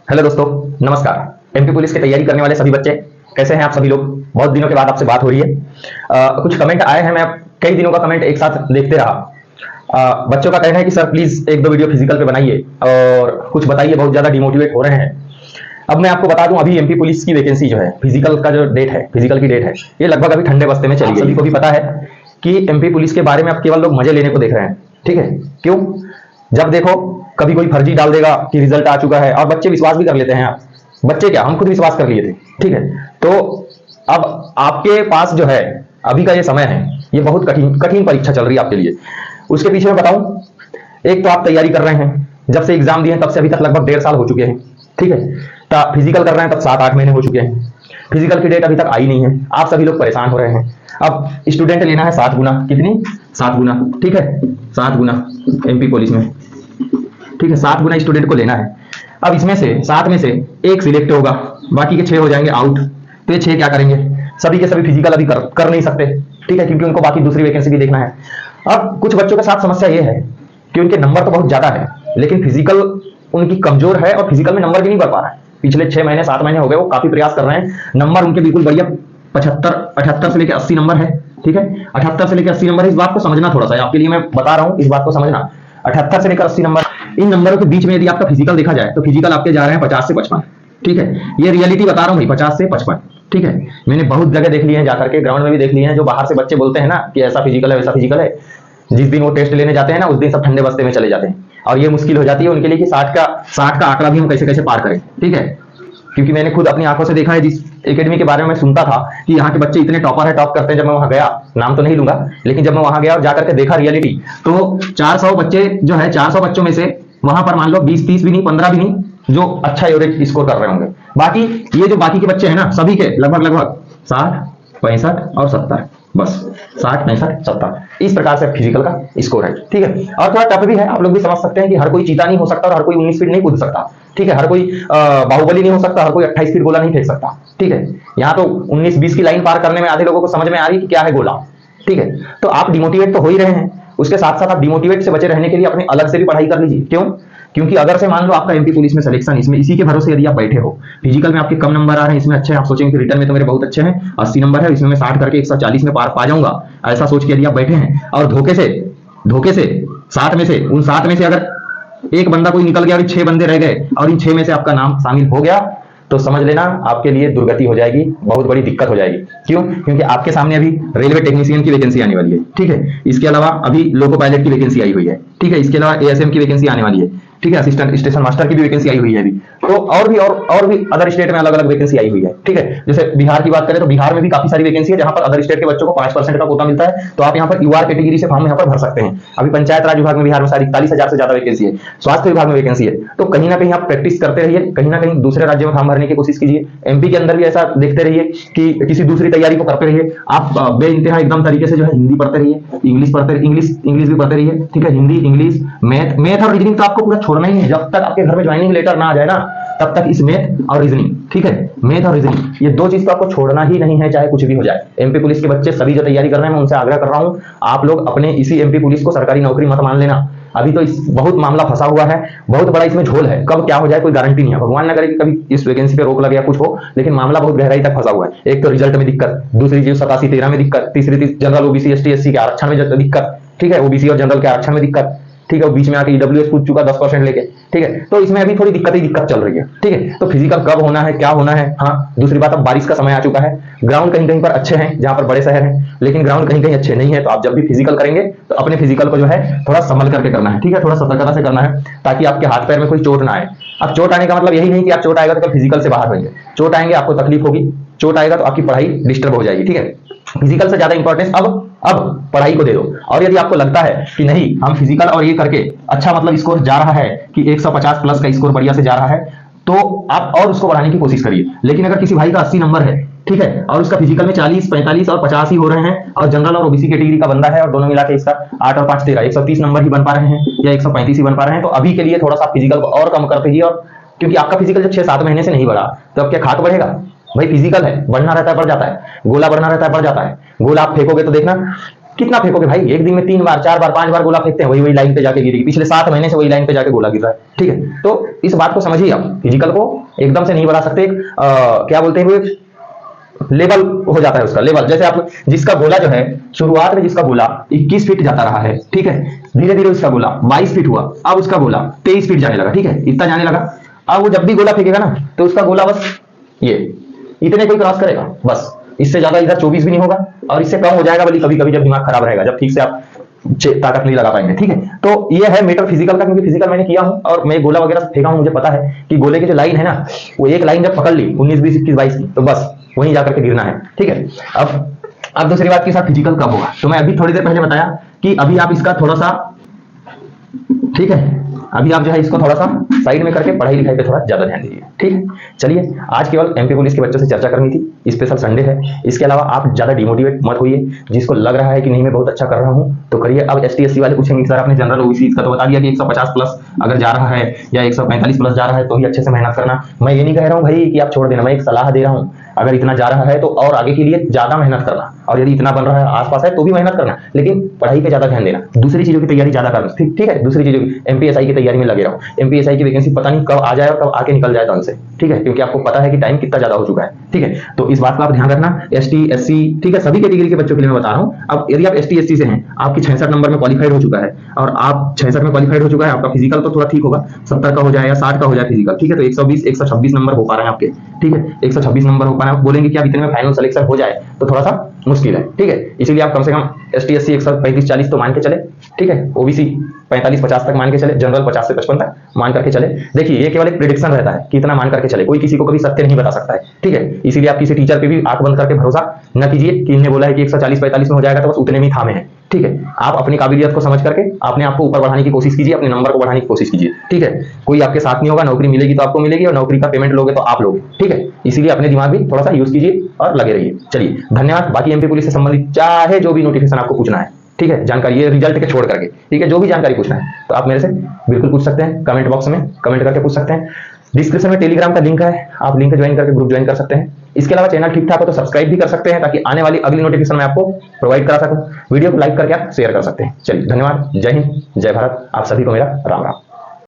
Hello दोस्तों, नमस्कार। MP police की तैयारी करने वाले सभी बच्चे कैसे हैं आप सभी लोग? बहुत दिनों के बाद आपसे बात हो रही है। कुछ कमेंट आए हैं, मैं कई दिनों का कमेंट एक साथ देखते रहा। बच्चों का कहना है कि सर प्लीज एक दो वीडियो फिजिकल पे बनाइए और कुछ बताइए, बहुत ज्यादा डिमोटिवेट हो रहे हैं। अब मैं आपको बता दूं, अभी एमपी पुलिस की वैकेंसी जो है, फिजिकल का जो डेट है, फिजिकल की डेट है, ये लगभग अभी ठंडे बस्ते में चली गई। सभी को भी पता है कि एमपी पुलिस के बारे में अब केवल लोग मजे लेने को देख रहे हैं। ठीक है, क्यों? जब देखो कभी कोई फर्जी डाल देगा कि रिजल्ट आ चुका है, और बच्चे विश्वास भी कर लेते हैं। आप बच्चे क्या, हम खुद विश्वास कर लिए थे। ठीक है, तो अब आपके पास जो है अभी का ये समय है, ये बहुत कठिन कठिन परीक्षा चल रही है आपके लिए। उसके पीछे मैं बताऊं, एक तो आप तैयारी कर रहे हैं, जब से एग्जाम दिए हैं तब से अभी तक लगभग 1.5 साल हो चुके हैं। ठीक है, तो फिजिकल कर रहे हैं तब 7-8 महीने हो चुके हैं। फिजिकल की डेट अभी तक आई नहीं है, आप सभी लोग परेशान हो रहे हैं। अब स्टूडेंट लेना है 7 गुना, कितनी? 7 गुना। ठीक है, 7 गुना एमपी पुलिस में। ठीक है, 7 गुना स्टूडेंट को लेना है। अब इसमें से 7 में से एक सिलेक्ट होगा, बाकी के 6 हो जाएंगे आउट। तो ये 6 क्या करेंगे? सभी के सभी फिजिकल अभी कर नहीं सकते। ठीक है, क्योंकि उनको बाकी दूसरी वैकेंसी भी देखना है। अब कुछ बच्चों के साथ समस्या ये है कि उनके नंबर तो बहुत ज्यादा है, लेकिन फिजिकल उनकी कमजोर है और फिजिकल में नंबर भी नहीं बढ़ पा रहा है। पिछले 6 महीने 7 महीने हो गए, वो काफी प्रयास कर रहे हैं, नंबर उनके बिल्कुल बढ़िया 75 से लेकर 80 नंबर है। ठीक है, 78 से लेकर 80 नंबर है। इस बात को समझना थोड़ा सा, आपके लिए मैं बता रहा हूं, इस बात को समझना। 78 से लेकर 80 नंबर, इन नंबरों के बीच में यदि आपका फिजिकल देखा जाए तो फिजिकल आपके जा रहे हैं 50 से 55। ठीक है, ये रियलिटी बता रहा हूं भाई, 50 से 55। ठीक है, मैंने बहुत जगह देख लिए हैं, जाकर के ग्राउंड में भी देख लिए हैं। जो बाहर से बच्चे बोलते हैं ना कि ऐसा फिजिकल है वैसा फिजिकल है, जिस दिन वो टेस्ट लेने जाते हैं ना, उस दिन सब ठंडे बस्ते में चले जाते हैं। और ये मुश्किल हो जाती है उनके लिए कि 60 का आंकड़ा भी हम कैसे कैसे पार करें। ठीक है, क्योंकि मैंने खुद अपनी आंखों से देखा है। जिस एकेडमी के बारे में मैं सुनता था कि यहाँ के बच्चे इतने टॉपर है, टॉप करते हैं, जब मैं वहां गया, नाम तो नहीं लूंगा, लेकिन जब मैं वहां गया और जाकर के देखा रियलिटी, तो 400 बच्चे जो है, 400 बच्चों में से वहां पर मान लो 20-30 भी नहीं, 15 भी नहीं जो अच्छा एवरेज स्कोर कर रहे होंगे। बाकी ये जो बाकी के बच्चे हैं ना, सभी के लगभग लगभग 60, 65 और 70, बस 60, 65, 70, इस प्रकार से फिजिकल का स्कोर है। ठीक है, और थोड़ा टफ भी है। आप लोग भी समझ सकते हैं कि हर कोई चीता नहीं हो सकता और हर कोई 19 फीट नहीं कूद सकता। ठीक है, हर कोई बाहुबली नहीं हो सकता, हर कोई 28 फीट गोला नहीं फेंक सकता। ठीक है, यहाँ तो 19-20 की लाइन पार करने में आधे लोगों को समझ में आ रही है कि क्या है गोला। ठीक है, तो आप डिमोटिवेट तो हो ही रहे हैं, उसके साथ साथ आप डिमोटिवेट से बचे रहने के लिए अपने अलग से भी पढ़ाई कर लीजिए। क्यों? क्योंकि अगर से मान लो आपका एमपी पुलिस में सिलेक्शन, इसमें इसी के भरोसे यदि आप बैठे हो, फिजिकल में आपके कम नंबर आ रहे हैं, इसमें अच्छे हैं, आप सोचेंगे कि रिटर्न में तो मेरे बहुत अच्छे हैं, 80 नंबर है, इसमें मैं 60 करके 140 में पार पा जाऊंगा, ऐसा सोच के यदि आप बैठे हैं और धोखे से 60 में से, उन 60 में से अगर एक बंदा कोई निकल गया और 6 बंदे रह गए और इन 6 में से आपका नाम शामिल हो गया, तो समझ लेना आपके लिए दुर्गति हो जाएगी, बहुत बड़ी दिक्कत हो जाएगी। क्यों? क्योंकि आपके सामने अभी रेलवे टेक्नीशियन की वैकेंसी आने वाली है। ठीक है, इसके अलावा अभी लोको पायलट की वैकेंसी आई हुई है। ठीक है, इसके अलावा एएसएम की वैकेंसी आने वाली है। ठीक है, असिस्टेंट स्टेशन मास्टर की भी वैकेंसी आई हुई है अभी। तो और भी अदर स्टेट में अलग अलग वैकेंसी आई हुई है। ठीक है, जैसे बिहार की बात करें तो बिहार में भी काफी सारी वैकेंसी है, जहां पर अदर स्टेट के बच्चों को 5% का कोटा मिलता है। तो आप यहाँ पर यूआर कैटेगरी से फॉर्म यहाँ पर भर सकते हैं। अभी पंचायत राज विभाग में बिहार में 41,000 से ज्यादा वैकेंसी है, स्वास्थ्य विभाग में वैकेंसी है। तो कहीं ना कहीं आप प्रैक्टिस करते रहिए, कहीं ना कहीं दूसरे राज्यों में फॉर्म भरने की कोशिश कीजिए। एमपी के अंदर भी ऐसा देखते रहिए कि किसी दूसरी तैयारी को करते रहिए। आप बेइंतहा एकदम तरीके से जो है हिंदी पढ़ते रहिए, इंग्लिश भी पढ़ते रहिए। ठीक है, हिंदी, इंग्लिश, मैथ और रीजनिंग तो आपको पूरा छोड़ना ही है। जब तक आपके घर में ज्वाइनिंग लेटर ना आ जाए ना, तब तक इस मैथ और रीजनिंग, ठीक है, मैथ और रीजनिंग, ये दो चीज तो आपको छोड़ना ही नहीं है, चाहे कुछ भी हो जाए। एमपी पुलिस के बच्चे सभी जो तैयारी कर रहे हैं, मैं उनसे आग्रह कर रहा हूं, आप लोग अपने इसी एमपी पुलिस को सरकारी नौकरी मत मान लेना। अभी तो इस बहुत मामला फंसा हुआ है, बहुत बड़ा इसमें झोल है, कब क्या हो जाए कोई गारंटी नहीं है। भगवान न करे कि कभी इस वैकेंसी पे रोक लगे या कुछ हो, लेकिन मामला बहुत गहराई तक फंसा हुआ है। एक तो रिजल्ट में दिक्कत, दूसरी चीज 87-13 में दिक्कत, तीसरी चीज जनरल ओबीसी एसटी के आरक्षण में दिक्कत। ठीक है, ओबीसी और जनरल के आरक्षण में दिक्कत। ठीक है, बीच में आके ईडब्ल्यूएस कूद चुका 10% लेके। ठीक है, तो इसमें अभी थोड़ी दिक्कत चल रही है। ठीक है, तो फिजिकल कब होना है, क्या होना है? हाँ, दूसरी बात, अब बारिश का समय आ चुका है, ग्राउंड कहीं कहीं पर अच्छे हैं जहां पर बड़े शहर हैं, लेकिन ग्राउंड कहीं कहीं अच्छे नहीं है। तो आप जब भी फिजिकल करेंगे तो अपने फिजिकल को जो है थोड़ा संभल करके करना है। ठीक है, थोड़ा सतर्कता से करना है, ताकि आपके हाथ पैर में कोई चोट ना आए। अब चोट आने का मतलब यही नहीं कि आप चोट आएगा तो कल फिजिकल से बाहर होंगे। चोट आएंगे, आपको तकलीफ होगी, चोट आएगा तो आपकी पढ़ाई डिस्टर्ब हो जाएगी। ठीक है, फिजिकल से ज्यादा इंपॉर्टेंस अब पढ़ाई को दे दो। और यदि आपको लगता है कि नहीं, हम फिजिकल और ये करके अच्छा मतलब स्कोर जा रहा है कि 150 प्लस का स्कोर बढ़िया से जा रहा है, तो आप और उसको बढ़ाने की कोशिश करिए। लेकिन अगर किसी भाई का 80 नंबर है, ठीक है, और उसका फिजिकल में 40, 45 और 50 ही हो रहे हैं, और जनरल और ओबीसी कैटेगरी का बंदा है, और दोनों मिला के इसका 8 और 5 13 130 नंबर ही बन पा रहे हैं या 135 ही बन पा रहे हैं, तो अभी के लिए थोड़ा सा फिजिकल को और कम कर दीजिए। और क्योंकि आपका फिजिकल जब 6-7 महीने से नहीं बढ़ा, तो अब क्या खाक बढ़ेगा? भाई फिजिकल है, बढ़ना रहता है बढ़ जाता है, गोला बढ़ना रहता है बढ़ जाता है। गोला आप फेंकोगे तो देखना कितना फेंकोगे भाई, एक दिन में 3 बार 4 बार 5 बार गोला फेंकते हैं, वही वही लाइन पे जाके गिरेगी, पिछले 7 महीने से वही लाइन पे जाके गोला गिर रहा है, ठीक है। तो इस बात को समझिए, आप फिजिकल को एकदम से नहीं बढ़ा सकते। क्या बोलते हैं, लेवल हो जाता है उसका लेवल। जैसे आप जिसका गोला जो है शुरुआत में जिसका गोला 21 फीट जाता रहा है, ठीक है, धीरे धीरे उसका गोला 22 फीट हुआ, अब उसका गोला 23 फीट जाने लगा, ठीक है, इतना जाने लगा। अब वो जब भी गोला फेंकेगा ना तो उसका गोला बस ये इतने कोई क्रॉस करेगा, बस इससे ज्यादा इधर 24 भी नहीं होगा, और इससे कम हो जाएगा बल्कि कभी कभी जब दिमाग खराब रहेगा, जब ठीक से आप ताकत नहीं लगा पाएंगे, ठीक है। तो ये है मैटर फिजिकल का, क्योंकि फिजिकल मैंने किया हूं और मैं गोला वगैरह फेंका हूं, मुझे पता है कि गोले की जो लाइन है ना, वो एक लाइन जब पकड़ ली 19 20 21 22 की, तो बस वहीं जाकर के गिरना है, ठीक है। अब दूसरी बात के साथ फिजिकल कब होगा, तो मैं अभी थोड़ी देर पहले बताया कि अभी आप इसका थोड़ा सा, ठीक है, अभी आप जो है इसको थोड़ा सा साइड में करके पढ़ाई लिखाई पे थोड़ा ज्यादा ध्यान दीजिए, ठीक है। चलिए, आज केवल एमपी पुलिस के बच्चों से चर्चा करनी थी, स्पेशल संडे है, इसके अलावा आप ज्यादा डिमोटिवेट मत होइए। जिसको लग रहा है कि नहीं मैं बहुत अच्छा कर रहा हूं तो करिए। अब एसटी एससी वाले पूछेंगे सर आपने जनरल ओबीसी इसका तो बता दिया कि 150 प्लस अगर जा रहा है या 145 प्लस जा रहा है तो ही अच्छे से मेहनत करना। मैं ये नहीं कह रहा हूं भाई कि आप छोड़ देना, मैं एक सलाह दे रहा हूं, अगर इतना जा रहा है तो और आगे के लिए ज्यादा मेहनत करना, और यदि इतना बन रहा है आसपास है तो भी मेहनत करना, लेकिन पढ़ाई पे ज्यादा ध्यान देना, दूसरी चीजों की तैयारी ज्यादा करना, ठीक है, दूसरी चीजों की एमपीएसआई की तैयारी में लगे रहो। एमपीएसआई की वैकेंसी पता नहीं कब आ जाए और कब आके निकल जाए ढंग से, ठीक है, क्योंकि आपको पता है कि टाइम कितना ज्यादा हो चुका है, ठीक है। तो इस बात का आप ध्यान रखना। एसटी एससी, ठीक है, सभी कैटेगरी के बच्चों के लिए मैं बता रहा हूं। अब यदि आप एसटी एससी से हैं, आपकी 66 नंबर में क्वालिफाइड हो चुका है, और आप 66 में क्वालिफाइड हो चुका है, आपका फिजिकल तो थोड़ा ठीक होगा, 70 का हो जाए या 60 का हो जाए फिजिकल, ठीक है, तो 120 126 नंबर हो पा रहे हैं आपके, ठीक है, 126 नंबर हो पा रहे हैं। आप बोलेंगे कि आप इतने में फाइनल सिलेक्शन हो जाए तो थोड़ा सा मुश्किल है, ठीक है, इसीलिए आप कम से कम एसटी एससी 135 40 तो मान के चले, ठीक है, ओबीसी 45 50 तक मान के चले, जनरल 50 से 55 तक मान करके चले। देखिए ये केवल एक प्रेडिक्शन रहता है कि इतना मान करके चले, कोई किसी को कभी सत्य नहीं बता सकता है, ठीक है। इसीलिए आप किसी टीचर पे भी आंख बंद करके भरोसा न कीजिए कि इन्हें बोला है कि 140 45 में हो जाएगा तो बस उतने में ही थामे हैं, ठीक है। आप अपनी काबिलियत को समझ करके अपने आप को ऊपर बढ़ाने की कोशिश कीजिए, अपने नंबर को बढ़ाने की कोशिश कीजिए, ठीक है। कोई आपके साथ नहीं होगा, नौकरी मिलेगी तो आपको मिलेगी, और नौकरी का पेमेंट लोगे तो आप लोगे, ठीक है। इसीलिए अपने दिमाग भी थोड़ा सा यूज कीजिए और लगे रहिए। चलिए, धन्यवाद। बाकी एमपी पुलिस से संबंधित चाहे जो भी नोटिफिकेशन आपको पूछना है, ठीक है, जानकारी ये रिजल्ट के छोड़ करके, ठीक है, जो भी जानकारी पूछना है तो आप मेरे से बिल्कुल पूछ सकते हैं, कमेंट बॉक्स में कमेंट करके पूछ सकते हैं। डिस्क्रिप्शन में टेलीग्राम का लिंक है, आप लिंक ज्वाइन करके ग्रुप ज्वाइन कर सकते हैं। इसके अलावा चैनल ठीक ठाक हो तो सब्सक्राइब भी कर सकते हैं, ताकि आने वाली अगली नोटिफिकेशन मैं आपको प्रोवाइड करा सकूं। वीडियो को लाइक करके आप शेयर कर सकते हैं। चलिए, धन्यवाद। जय हिंद, जय भारत। आप सभी को मेरा राम राम।